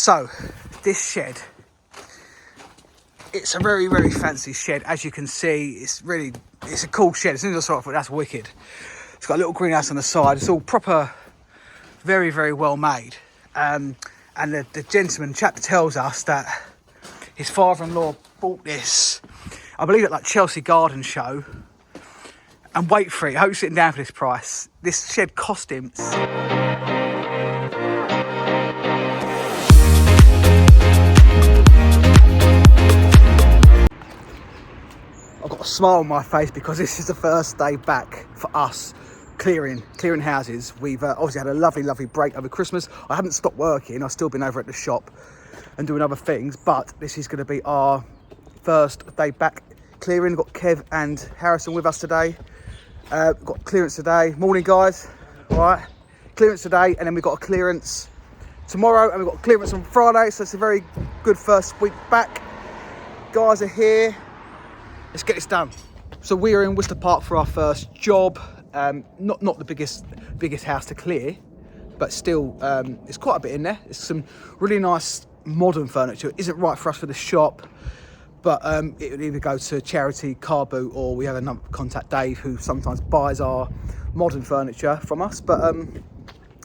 So, this shed, it's a very, very fancy shed. As you can see, it's a cool shed. As soon as I saw it, I thought, that's wicked. It's got a little greenhouse on the side. It's all proper, very, very well made. And the gentleman, chap tells us that his father-in-law bought this, I believe at like Chelsea Garden Show. And wait for it, I hope you're sitting down for this price. This shed cost him... I've got a smile on my face because this is the first day back for us clearing houses. We've obviously had a lovely break over Christmas. I haven't stopped working. I've still been over at the shop and doing other things, but this is going to be our first day back clearing. We've got Kev and Harrison with us today. We've got clearance today. Morning, guys. All right, clearance today, and then we've got a clearance tomorrow, and we've got clearance on Friday. So it's a very good first week back. Guys are here. Let's get this done. So we are in Worcester Park for our first job. Not the biggest house to clear, but still, it's quite a bit in there. It's some really nice modern furniture. It isn't right for us for the shop, but it would either go to charity, car boot, or we have a number contact Dave, who sometimes buys our modern furniture from us. But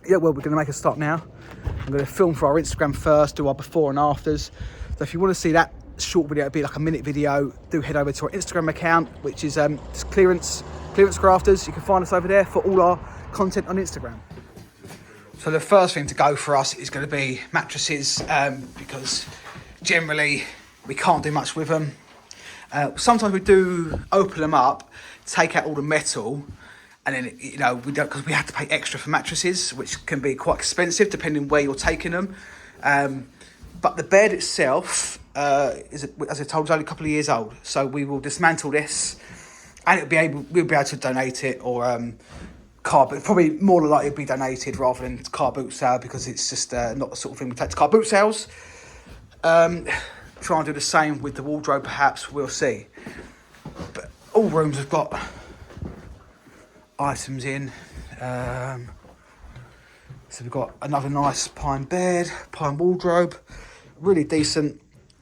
yeah, well, we're going to make a start now. I'm going to film for our Instagram first, do our before and afters. So if you want to see that short video, it'd be like a minute video, do head over to our Instagram account, which is just clearance crafters. You can find us over there for all our content on Instagram. So the first thing to go for us is going to be mattresses, because generally we can't do much with them. Sometimes we do open them up, take out all the metal, and then, you know, we don't, because we have to pay extra for mattresses, which can be quite expensive depending where you're taking them. But the bed itself is, as I told you, only a couple of years old. So we will dismantle this, and we'll be able to donate it, or car boot. Probably more than likely it'll be donated rather than car boot sale, because it's just not the sort of thing we take to car boot sales. Try and do the same with the wardrobe, perhaps. We'll see. But all rooms have got items in. So we've got another nice pine bed, pine wardrobe, really decent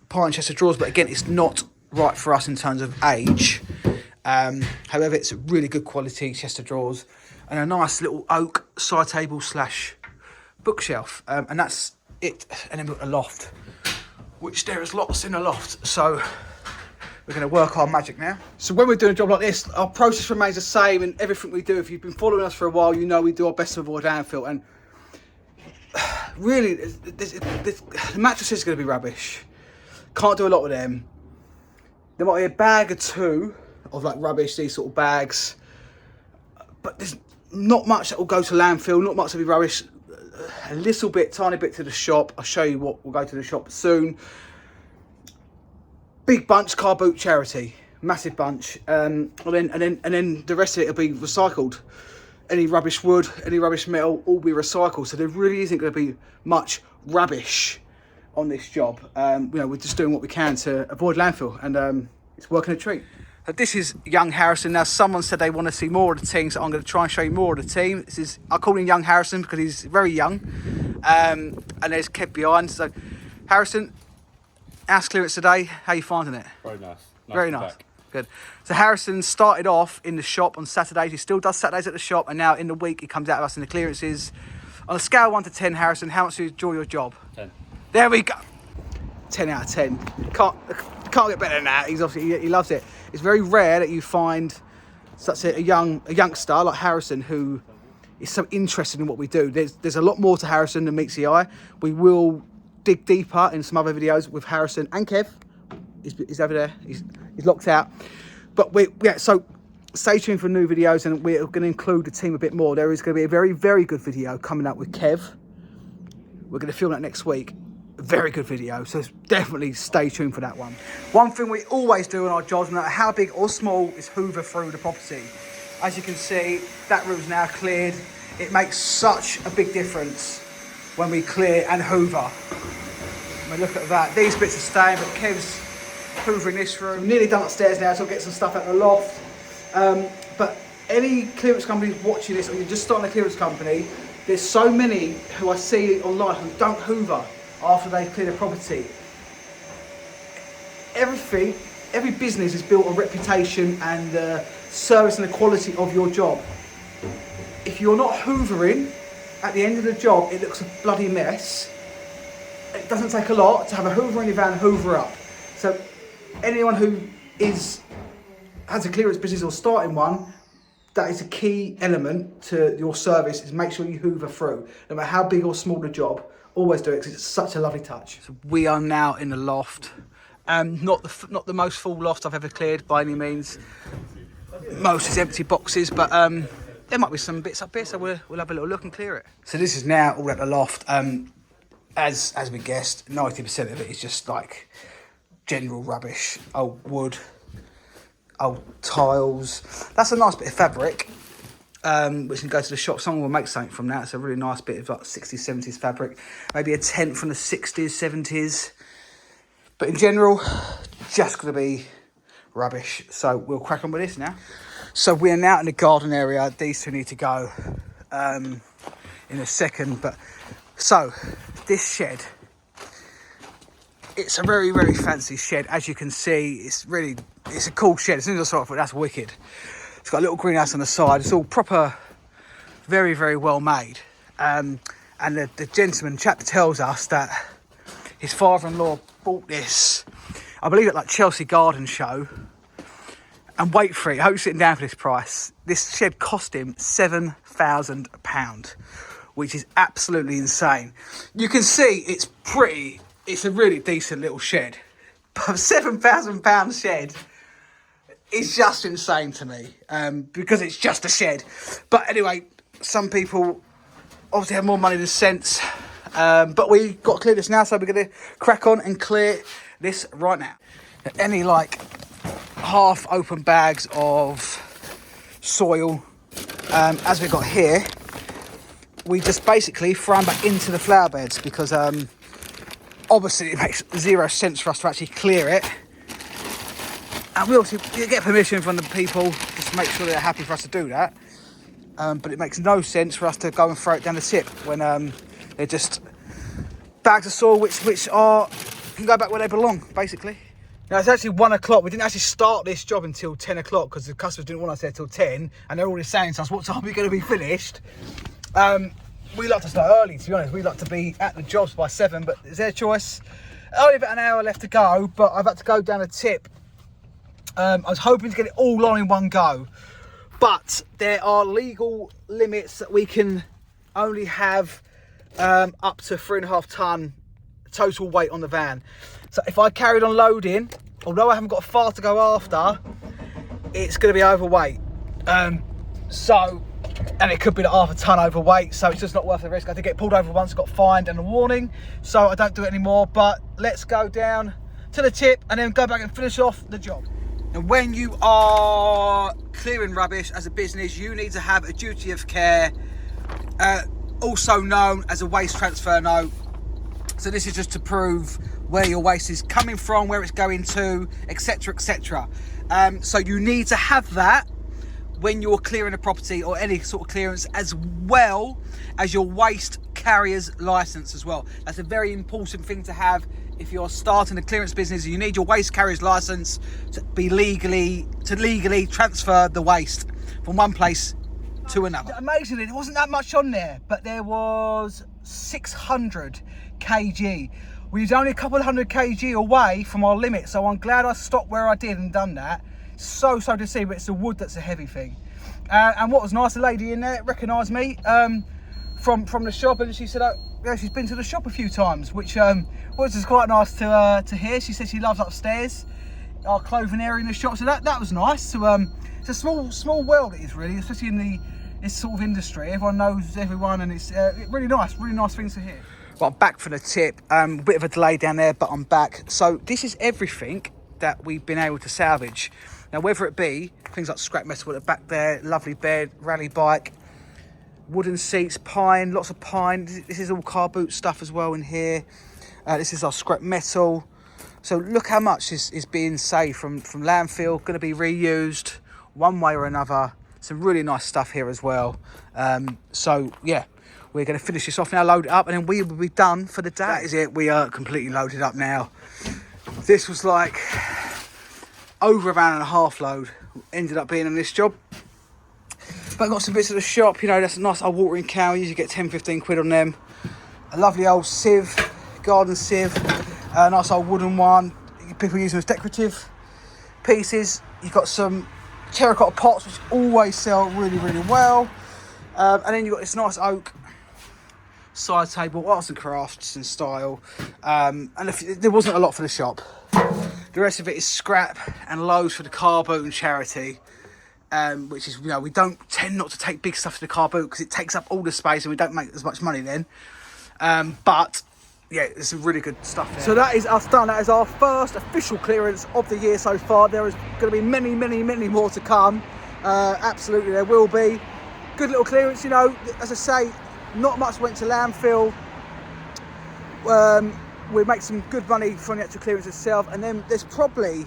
pine chest of drawers, but again, it's not right for us in terms of age. However, it's a really good quality chest of drawers, and a nice little oak side table / bookshelf, and that's it. And then we've got a loft, which there is lots in a loft, so we're going to work our magic now. So when we're doing a job like this, our process remains the same, and everything we do, if you've been following us for a while, you know we do our best to avoid landfill. And really, the mattresses are going to be rubbish. Can't do a lot with them. There might be a bag or two of like rubbish, these sort of bags, but there's not much that will go to landfill, not much will be rubbish. A little bit, tiny bit to the shop. I'll show you what will go to the shop soon. Big bunch, car boot charity, massive bunch, and then the rest of it will be recycled. Any rubbish wood, any rubbish metal, all be recycled. So there really isn't going to be much rubbish on this job. You know, we're just doing what we can to avoid landfill, and it's working a treat. So this is young Harrison. Now, someone said they want to see more of the team, so I'm going to try and show you more of the team. I call him young Harrison because he's very young. And there's Kev behind. So, Harrison, house clearance today. How are you finding it? Very nice. Very nice. Good. So Harrison started off in the shop on Saturdays. He still does Saturdays at the shop, and now in the week he comes out of us in the clearances. On a scale of 1 to 10, Harrison, how much do you enjoy your job? 10. There we go. 10 out of 10. Can't get better than that. He's obviously, he loves it. It's very rare that you find such a youngster like Harrison who is so interested in what we do. There's a lot more to Harrison than meets the eye. We will dig deeper in some other videos with Harrison and Kev. He's over there. He's locked out. But so stay tuned for new videos, and we're going to include the team a bit more. There is going to be a very, very good video coming up with Kev. We're going to film that next week. Very good video, so definitely stay tuned for that one. One thing we always do in our jobs, no matter how big or small, is hoover through the property. As you can see, that room's now cleared. It makes such a big difference when we clear and hoover. I mean, look at that. These bits are staying, but Kev's hoovering this room. We're nearly done upstairs now, so I'll get some stuff out of the loft. But any clearance companies watching this, or you're just starting a clearance company, there's so many who I see online who don't hoover. after they clear their property. Every business is built on reputation and the service and the quality of your job. If you're not hoovering at the end of the job, it looks a bloody mess. It doesn't take a lot to have a hoover in your van, hoover up. So anyone who has a clearance business or starting one, that is a key element to your service, is make sure you hoover through. No matter how big or small the job, always do it because it's such a lovely touch. So we are now in the loft. Not the most full loft I've ever cleared by any means. Most is empty boxes, but there might be some bits up here, so we'll have a little look and clear it. So this is now all at the loft. As we guessed, 90% of it is just like general rubbish, old wood, old tiles. That's a nice bit of fabric, which can go to the shop. Someone will make something from that. It's a really nice bit of like 60s, 70s fabric. Maybe a tent from the 60s, 70s. But in general, just going to be rubbish. So we'll crack on with this now. So we are now in the garden area. These two need to go in a second. But so this shed, it's a very, very fancy shed. As you can see, it's a cool shed. As soon as I saw it, I thought, that's wicked. It's got a little greenhouse on the side. It's all proper, very, very well made. And the gentleman chap tells us that his father-in-law bought this, I believe, at like Chelsea Garden Show. And wait for it, I hope you're sitting down for this price. This shed cost him £7,000, which is absolutely insane. You can see it's a really decent little shed. But £7,000 shed is just insane to me, because it's just a shed. But anyway, some people obviously have more money than sense. But we got to clear this now, so we're going to crack on and clear this right now. Any like half open bags of soil, as we got here, we just basically throw them back into the flower beds, because obviously it makes zero sense for us to actually clear it. And we also get permission from the people just to make sure they're happy for us to do that. But it makes no sense for us to go and throw it down the tip when they're just bags of soil which can go back where they belong, basically. Now it's actually 1 o'clock. We didn't actually start this job until 10 o'clock because the customers didn't want us there till 10, and they're already saying to us, what time are we going to be finished? We like to start early, to be honest. We like to be at the jobs by 7, but it's their choice. Only about an hour left to go, but I've had to go down a tip. I was hoping to get it all on in one go, but there are legal limits that we can only have up to 3.5 ton total weight on the van. So if I carried on loading, although I haven't got far to go after, it's going to be overweight. And it could be like 0.5 ton overweight, so it's just not worth the risk. I did get pulled over once, got fined and a warning, so I don't do it anymore. But let's go down to the tip and then go back and finish off the job. And when you are clearing rubbish as a business, you need to have a duty of care, also known as a waste transfer note. So this is just to prove where your waste is coming from, where it's going to, etc, etc. So you need to have that when you're clearing a property or any sort of clearance, as well as your waste carrier's license as well. That's a very important thing to have if you're starting a clearance business. You need your waste carrier's license to legally transfer the waste from one place to another. Amazingly, there wasn't that much on there, but there was 600 kg. We was only a couple of 100 kg away from our limit, so I'm glad I stopped where I did and done that. So to see, but it's the wood that's a heavy thing. And what was nice, the lady in there recognised me from the shop, and she said, yeah, she's been to the shop a few times, which was quite nice to hear. She said she loves upstairs, our clothing area in the shop, so that was nice. So it's a small world it is, really, especially in this sort of industry. Everyone knows everyone, and it's really nice things to hear. Well, I'm back for the tip. A bit of a delay down there, but I'm back. So this is everything that we've been able to salvage. Now, whether it be things like scrap metal at the back there, lovely bed, rally bike, wooden seats, pine, lots of pine. This is all car boot stuff as well in here. This is our scrap metal. So look how much is being saved from landfill, going to be reused one way or another. Some really nice stuff here as well. So yeah, We're going to finish this off now, load it up, and then we will be done for the day. That is it. We are completely loaded up now. This was like over a van and a half load. Ended up being on this job. But I got some bits at the shop. You know, that's a nice old watering can. We usually get 10-15 quid on them. A lovely old sieve, garden sieve. A nice old wooden one. People use them as decorative pieces. You've got some terracotta pots, which always sell really, really well. And then you've got this nice oak side table, arts and crafts and style. And there wasn't a lot for the shop. The rest of it is scrap and loads for the car boot and charity. Which is, you know, we don't tend not to take big stuff to the car boot because it takes up all the space and we don't make as much money then. But yeah, there's some really good stuff there. So that is us done. That is our first official clearance of the year so far. There is going to be many, many, many more to come. Absolutely, there will be. Good little clearance, you know. As I say, not much went to landfill. We make some good money from the actual clearance itself, and then there's probably,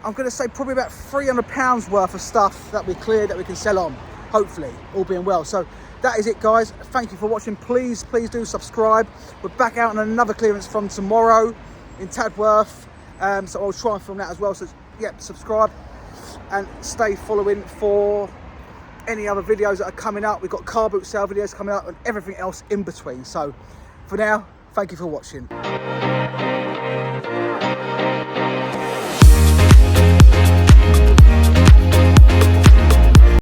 I'm going to say probably about £300 worth of stuff that we cleared that we can sell on, hopefully, all being well. So that is it, guys. Thank you for watching. Please do subscribe. We're back out on another clearance from tomorrow in Tadworth, so I'll try and film that as well. So yeah, subscribe and stay following for any other videos that are coming up. We've got car boot sale videos coming up and everything else in between. So for now, thank you for watching.